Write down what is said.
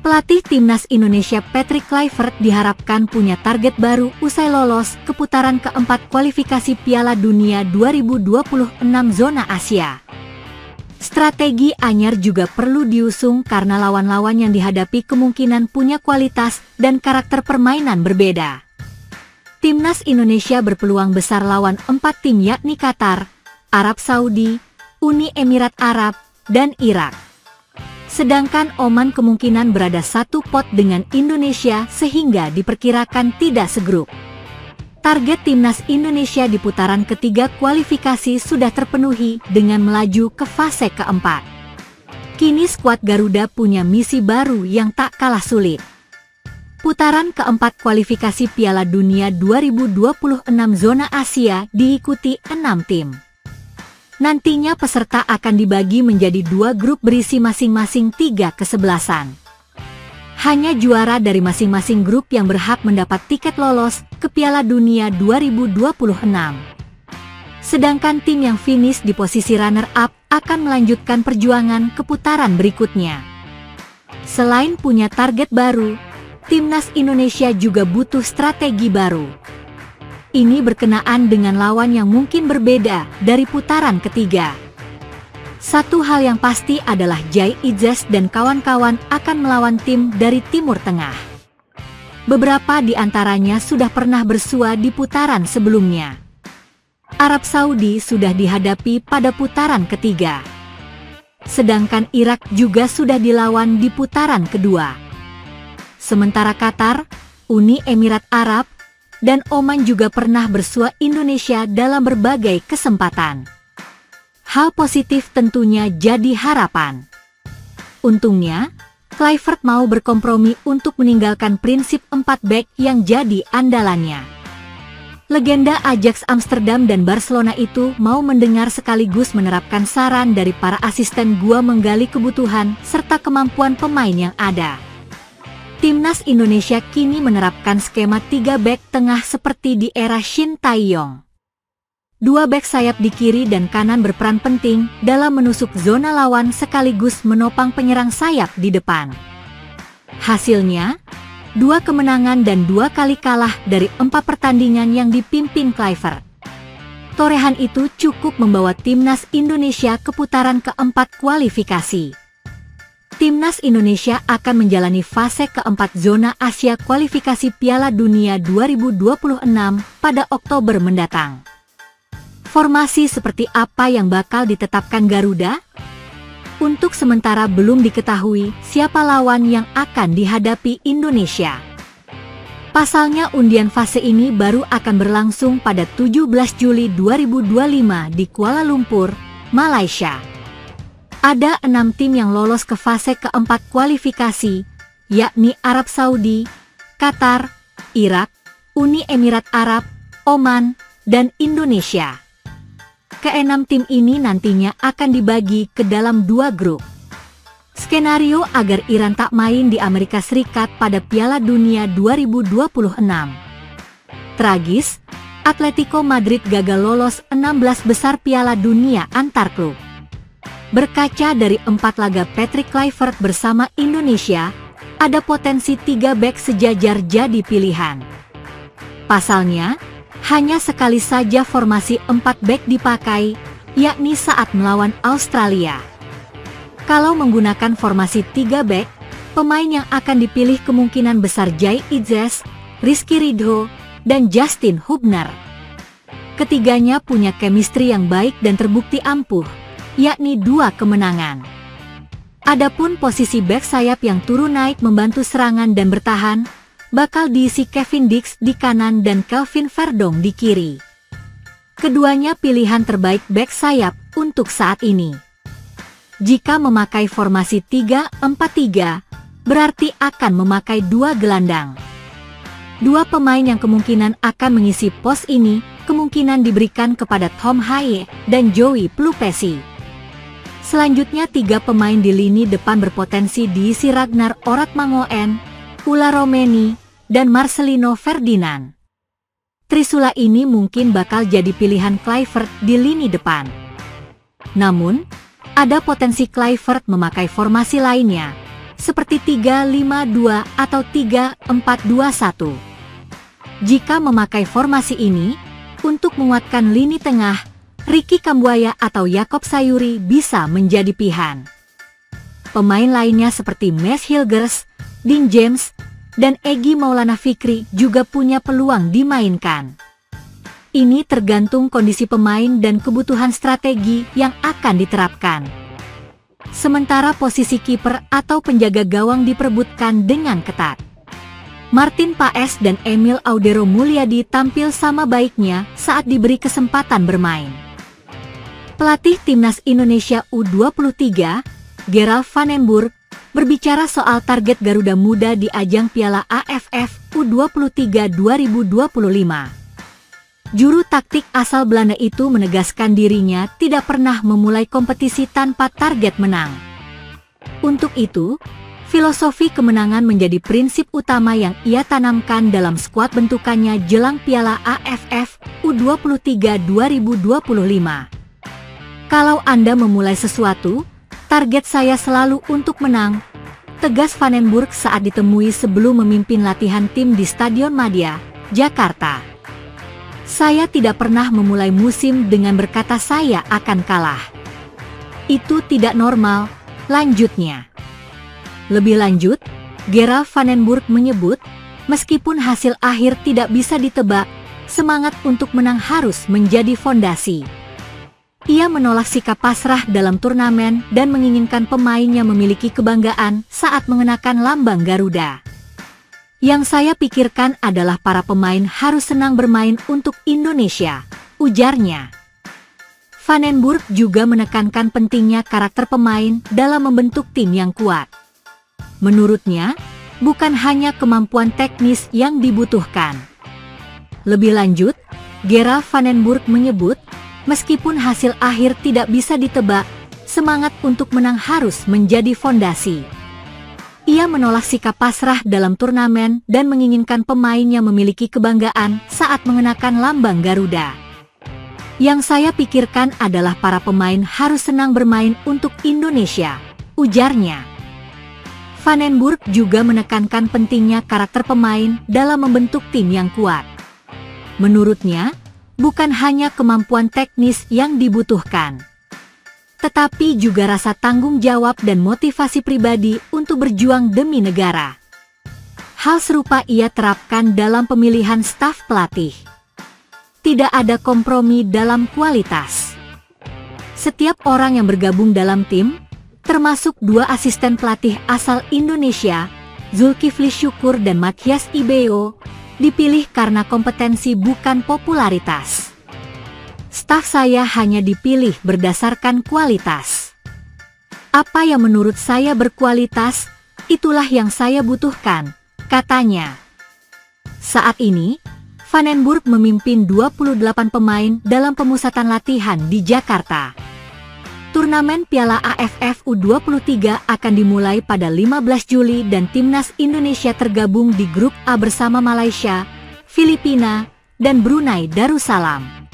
Pelatih Timnas Indonesia Patrick Kluivert diharapkan punya target baru usai lolos ke putaran keempat kualifikasi Piala Dunia 2026 zona Asia. Strategi anyar juga perlu diusung karena lawan-lawan yang dihadapi kemungkinan punya kualitas dan karakter permainan berbeda. Timnas Indonesia berpeluang besar lawan 4 tim yakni Qatar, Arab Saudi, Uni Emirat Arab, dan Irak. Sedangkan Oman kemungkinan berada satu pot dengan Indonesia sehingga diperkirakan tidak segrup. Target Timnas Indonesia di putaran ketiga kualifikasi sudah terpenuhi dengan melaju ke fase keempat. Kini skuad Garuda punya misi baru yang tak kalah sulit. Putaran keempat kualifikasi Piala Dunia 2026 zona Asia diikuti 6 tim. Nantinya peserta akan dibagi menjadi 2 grup berisi masing-masing 3 kesebelasan. Hanya juara dari masing-masing grup yang berhak mendapat tiket lolos ke Piala Dunia 2026. Sedangkan tim yang finish di posisi runner-up akan melanjutkan perjuangan ke putaran berikutnya. Selain punya target baru, Timnas Indonesia juga butuh strategi baru. Ini berkenaan dengan lawan yang mungkin berbeda dari putaran ketiga. Satu hal yang pasti adalah Jai Idzes dan kawan-kawan akan melawan tim dari Timur Tengah. Beberapa di antaranya sudah pernah bersua di putaran sebelumnya. Arab Saudi sudah dihadapi pada putaran ketiga. Sedangkan Irak juga sudah dilawan di putaran kedua. Sementara Qatar, Uni Emirat Arab, dan Oman juga pernah bersua Indonesia dalam berbagai kesempatan. Hal positif tentunya jadi harapan. Untungnya, Kluivert mau berkompromi untuk meninggalkan prinsip 4 back yang jadi andalannya. Legenda Ajax Amsterdam dan Barcelona itu mau mendengar sekaligus menerapkan saran dari para asisten gua menggali kebutuhan serta kemampuan pemain yang ada. Timnas Indonesia kini menerapkan skema 3 bek tengah seperti di era Shin Tae-yong. 2 bek sayap di kiri dan kanan berperan penting dalam menusuk zona lawan sekaligus menopang penyerang sayap di depan. Hasilnya, 2 kemenangan dan 2 kali kalah dari 4 pertandingan yang dipimpin Kluivert. Torehan itu cukup membawa Timnas Indonesia ke putaran keempat kualifikasi. Timnas Indonesia akan menjalani fase keempat zona Asia kualifikasi Piala Dunia 2026 pada Oktober mendatang. Formasi seperti apa yang bakal ditetapkan Garuda? Untuk sementara belum diketahui siapa lawan yang akan dihadapi Indonesia. Pasalnya undian fase ini baru akan berlangsung pada 17 Juli 2025 di Kuala Lumpur, Malaysia. Ada 6 tim yang lolos ke fase keempat kualifikasi, yakni Arab Saudi, Qatar, Irak, Uni Emirat Arab, Oman, dan Indonesia. Ke-6 tim ini nantinya akan dibagi ke dalam 2 grup. Skenario agar Iran tak main di Amerika Serikat pada Piala Dunia 2026. Tragis, Atletico Madrid gagal lolos 16 besar Piala Dunia antar klub. Berkaca dari 4 laga Patrick Kluivert bersama Indonesia, ada potensi 3 bek sejajar jadi pilihan. Pasalnya, hanya sekali saja formasi 4 bek dipakai, yakni saat melawan Australia. Kalau menggunakan formasi 3 bek, pemain yang akan dipilih kemungkinan besar Jai Idzes, Rizky Ridho, dan Justin Hubner. Ketiganya punya chemistry yang baik dan terbukti ampuh, yakni 2 kemenangan. Adapun posisi bek sayap yang turun naik membantu serangan dan bertahan, bakal diisi Kevin Dix di kanan dan Kelvin Verdong di kiri. Keduanya pilihan terbaik bek sayap untuk saat ini. Jika memakai formasi 3-4-3, berarti akan memakai 2 gelandang. 2 pemain yang kemungkinan akan mengisi pos ini kemungkinan diberikan kepada Tom Haye dan Joey Plupesi. Selanjutnya 3 pemain di lini depan berpotensi diisi Ragnar Oratmangoen, Ula Romeni, dan Marcelino Ferdinand. Trisula ini mungkin bakal jadi pilihan Kluivert di lini depan. Namun, ada potensi Kluivert memakai formasi lainnya, seperti 3-5-2 atau 3-4-2-1. Jika memakai formasi ini, untuk menguatkan lini tengah, Ricky Kambuaya atau Yaakob Sayuri bisa menjadi pilihan. Pemain lainnya seperti Max Hilgers, Dean James, dan Egy Maulana Fikri juga punya peluang dimainkan. Ini tergantung kondisi pemain dan kebutuhan strategi yang akan diterapkan. Sementara posisi kiper atau penjaga gawang diperebutkan dengan ketat. Martin Paes dan Emil Audero Mulyadi tampil sama baiknya saat diberi kesempatan bermain. Pelatih Timnas Indonesia U23, Gerald Van den Burg, berbicara soal target Garuda Muda di ajang Piala AFF U23 2025. Juru taktik asal Belanda itu menegaskan dirinya tidak pernah memulai kompetisi tanpa target menang. Untuk itu, filosofi kemenangan menjadi prinsip utama yang ia tanamkan dalam skuad bentukannya jelang Piala AFF U23 2025. Kalau Anda memulai sesuatu, target saya selalu untuk menang, tegas Van den Burg saat ditemui sebelum memimpin latihan tim di Stadion Madia, Jakarta. Saya tidak pernah memulai musim dengan berkata saya akan kalah. Itu tidak normal, lanjutnya. Lebih lanjut, Gerald Van den Burg menyebut, meskipun hasil akhir tidak bisa ditebak, semangat untuk menang harus menjadi fondasi. Ia menolak sikap pasrah dalam turnamen dan menginginkan pemainnya memiliki kebanggaan saat mengenakan lambang Garuda. Yang saya pikirkan adalah para pemain harus senang bermain untuk Indonesia, ujarnya. Van den Burg juga menekankan pentingnya karakter pemain dalam membentuk tim yang kuat. Menurutnya, bukan hanya kemampuan teknis yang dibutuhkan. Lebih lanjut, Gerald Van den Burg menyebut, meskipun hasil akhir tidak bisa ditebak, semangat untuk menang harus menjadi fondasi. Ia menolak sikap pasrah dalam turnamen dan menginginkan pemainnya memiliki kebanggaan saat mengenakan lambang Garuda. Yang saya pikirkan adalah para pemain harus senang bermain untuk Indonesia, ujarnya. Van den Burg juga menekankan pentingnya karakter pemain dalam membentuk tim yang kuat. Menurutnya, bukan hanya kemampuan teknis yang dibutuhkan, tetapi juga rasa tanggung jawab dan motivasi pribadi untuk berjuang demi negara. Hal serupa ia terapkan dalam pemilihan staf pelatih. Tidak ada kompromi dalam kualitas. Setiap orang yang bergabung dalam tim, termasuk 2 asisten pelatih asal Indonesia, Zulkifli Syukur dan Mathias Ibeo, dipilih karena kompetensi bukan popularitas. Staf saya hanya dipilih berdasarkan kualitas. Apa yang menurut saya berkualitas, itulah yang saya butuhkan, katanya. Saat ini, Van den Burg memimpin 28 pemain dalam pemusatan latihan di Jakarta. Turnamen Piala AFF U23 akan dimulai pada 15 Juli dan Timnas Indonesia tergabung di grup A bersama Malaysia, Filipina, dan Brunei Darussalam.